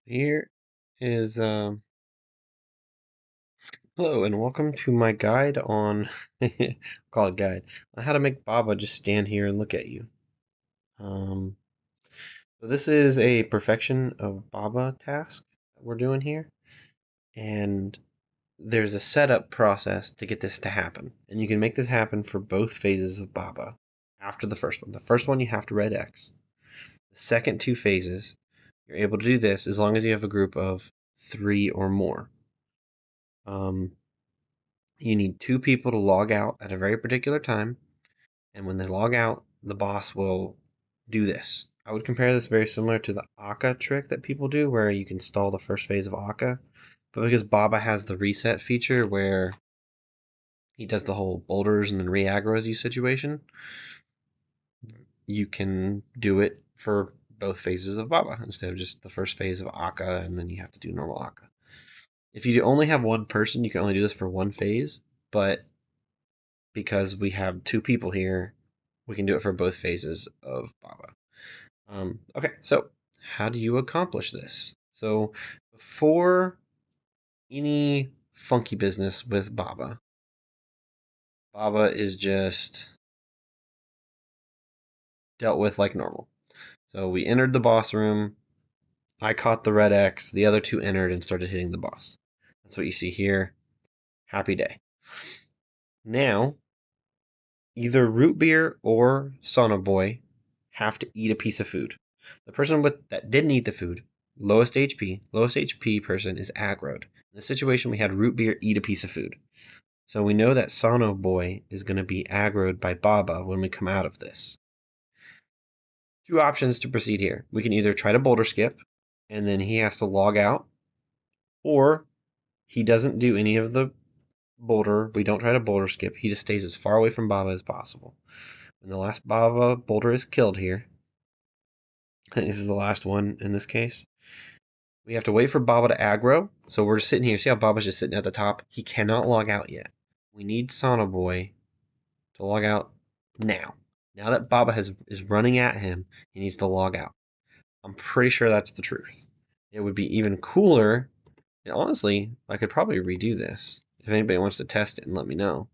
Here is hello and welcome to my guide on call it guide on how to make Baba just stand here and look at you. Um, so this is a perfection of Baba task that we're doing here, and there's a setup process to get this to happen, and you can make this happen for both phases of Baba. After the first one, you have to red X. The second two phases, you're able to do this as long as you have a group of 3 or more. You need 2 people to log out at a very particular time, and when they log out, the boss will do this. I would compare this very similar to the Akka trick that people do, where you can stall the first phase of Akka. But because Baba has the reset feature where he does the whole boulders and then re-aggroes you situation, you can do it for both phases of Baba instead of just the first phase of Akka and then you have to do normal Akka. If you only have one person, you can only do this for one phase, but because we have 2 people here, we can do it for both phases of Baba. Okay, so how do you accomplish this? So before any funky business with Baba, Baba is just dealt with like normal. So we entered the boss room. I caught the red X. The other 2 entered and started hitting the boss. That's what you see here. Happy day. Now, either Root Beer or Sono Boy have to eat a piece of food. The person that didn't eat the food, lowest HP person is aggroed. In this situation, we had Root Beer eat a piece of food. So we know that Sono Boy is going to be aggroed by Baba when we come out of this. 2 options to proceed here. We can either try to boulder skip, and then he has to log out, or he doesn't do any of the boulder. We don't try to boulder skip. He just stays as far away from Baba as possible. When the last Baba boulder is killed here, this is the last one in this case, we have to wait for Baba to aggro. So we're just sitting here. See how Baba's just sitting at the top? He cannot log out yet. We need Sono Boy to log out now. Now that Baba is running at him, he needs to log out. I'm pretty sure that's the truth. It would be even cooler. And honestly, I could probably redo this. If anybody wants to test it and let me know.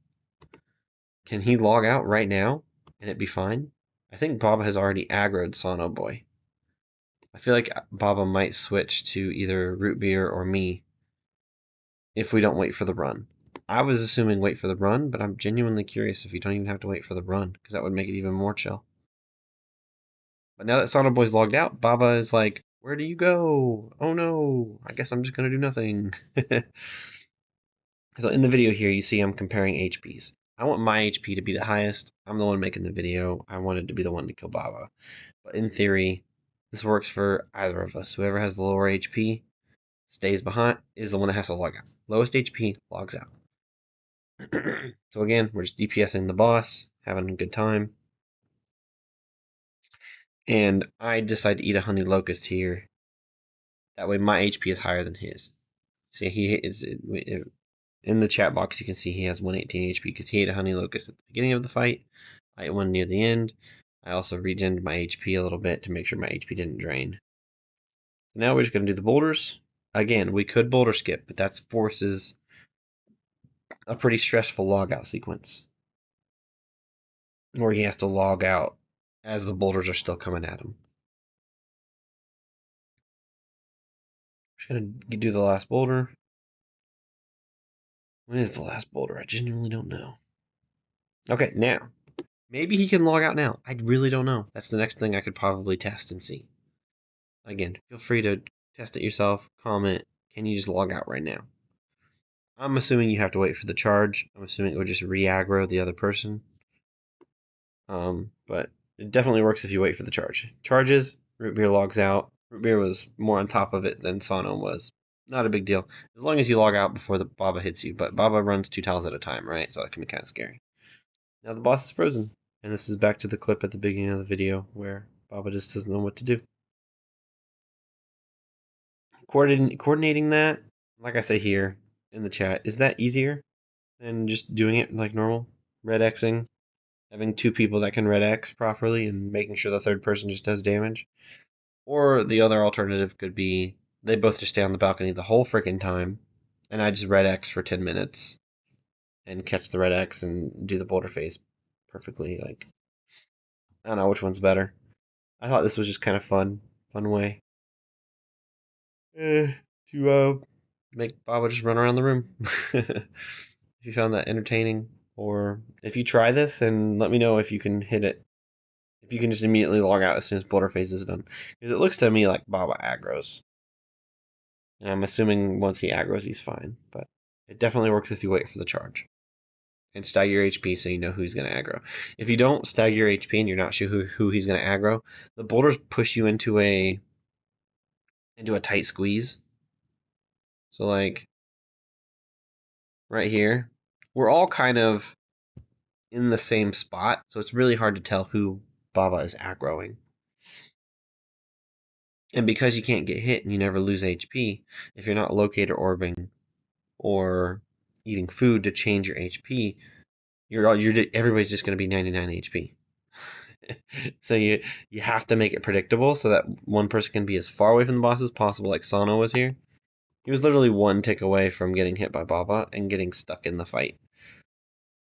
Can he log out right now and it be fine? I think Baba has already aggroed Sono Boy. I feel like Baba might switch to either Root Beer or me if we don't wait for the run. I was assuming wait for the run, but I'm genuinely curious if you don't even have to wait for the run, because that would make it even more chill. But now that Sono Boy's logged out, Baba is like, where do you go? Oh no, I guess I'm just gonna do nothing. So in the video here, you see I'm comparing HPs. I want my HP to be the highest. I'm the one making the video. I wanted to be the one to kill Baba. But in theory, this works for either of us. Whoever has the lower HP stays behind, is the one that has to log out. Lowest HP logs out. So again, we're just DPSing the boss, having a good time. And I decide to eat a honey locust here. That way my HP is higher than his. See, he is in the chat box. You can see he has 118 HP because he ate a honey locust at the beginning of the fight. I ate one near the end. I also regened my HP a little bit to make sure my HP didn't drain. So now we're just going to do the boulders. Again, we could boulder skip, but that forces a pretty stressful logout sequence. Where he has to log out as the boulders are still coming at him. Just going to do the last boulder. When is the last boulder? I genuinely don't know. Okay, now. Maybe he can log out now. I really don't know. That's the next thing I could probably test and see. Again, feel free to test it yourself. Comment. Can you just log out right now? I'm assuming you have to wait for the charge. I'm assuming it would just re-aggro the other person. But it definitely works if you wait for the charge. Charges, Root Beer logs out. Root Beer was more on top of it than Sono was. Not a big deal. As long as you log out before the Baba hits you. But Baba runs 2 tiles at a time, right? So that can be kind of scary. Now the boss is frozen. And this is back to the clip at the beginning of the video where Baba just doesn't know what to do. Coordinating that, like I say here in the chat, is that easier than just doing it like normal? Red Xing? Having 2 people that can red X properly and making sure the third person just does damage? Or the other alternative could be they both just stay on the balcony the whole freaking time, and I just red X for 10 minutes and catch the red X and do the boulder phase perfectly. Like, I don't know which one's better. I thought this was just kind of fun way to make Baba just run around the room. If you found that entertaining, or if you try this, and let me know if you can hit it. If you can just immediately log out as soon as boulder phase is done, because it looks to me like Baba aggroes, and I'm assuming once he aggroes, he's fine. But it definitely works if you wait for the charge and stagger your HP so you know who's going to aggro. If you don't stagger your HP and you're not sure who he's going to aggro, the boulders push you into a tight squeeze. So like right here, we're all kind of in the same spot, so it's really hard to tell who Baba is aggroing. And because you can't get hit and you never lose HP, if you're not locator orbing or eating food to change your HP, everybody's just going to be 99 HP. So you have to make it predictable so that one person can be as far away from the boss as possible, like Sano was here. He was literally one tick away from getting hit by Baba and getting stuck in the fight.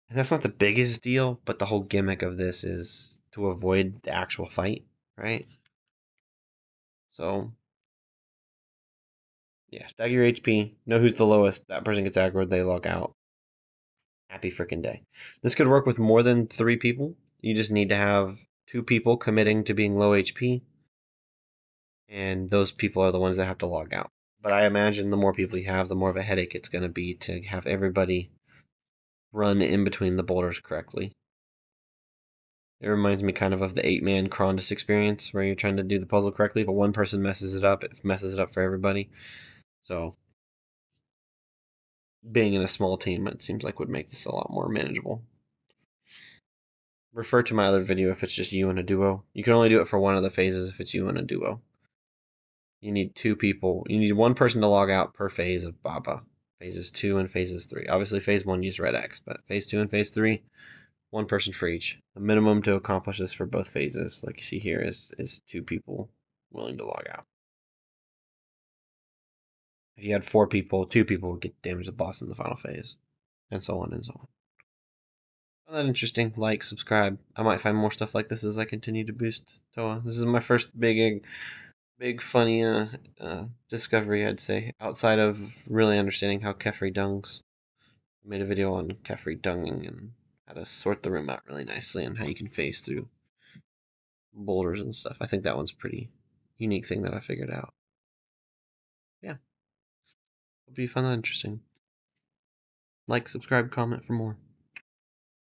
And that's not the biggest deal, but the whole gimmick of this is to avoid the actual fight, right? So, yeah, stagger your HP, know who's the lowest, that person gets aggroed, they log out. Happy freaking day. This could work with more than 3 people. You just need to have 2 people committing to being low HP, and those people are the ones that have to log out. But I imagine the more people you have, the more of a headache it's going to be to have everybody run in between the boulders correctly. It reminds me kind of the 8-man Cronus experience where you're trying to do the puzzle correctly, but one person messes it messes it up for everybody. So being in a small team, it seems like would make this a lot more manageable. Refer to my other video if it's just you and a duo. You can only do it for one of the phases if it's you and a duo. You need 2 people. You need 1 person to log out per phase of Baba. Phases 2 and phases 3. Obviously, phase 1 use red X, but phase 2 and phase 3, 1 person for each. The minimum to accomplish this for both phases, like you see here, is 2 people willing to log out. If you had 4 people, 2 people would get damage the boss in the final phase, and so on and so on. Find that interesting? Like, subscribe. I might find more stuff like this as I continue to boost Toa. This is my first big funny discovery, I'd say, outside of really understanding how Kefri dungs. I made a video on Kefri dunging and how to sort the room out really nicely and how you can phase through boulders and stuff. I think that one's a pretty unique thing that I figured out. Yeah. Hope you found that interesting. Like, subscribe, comment for more.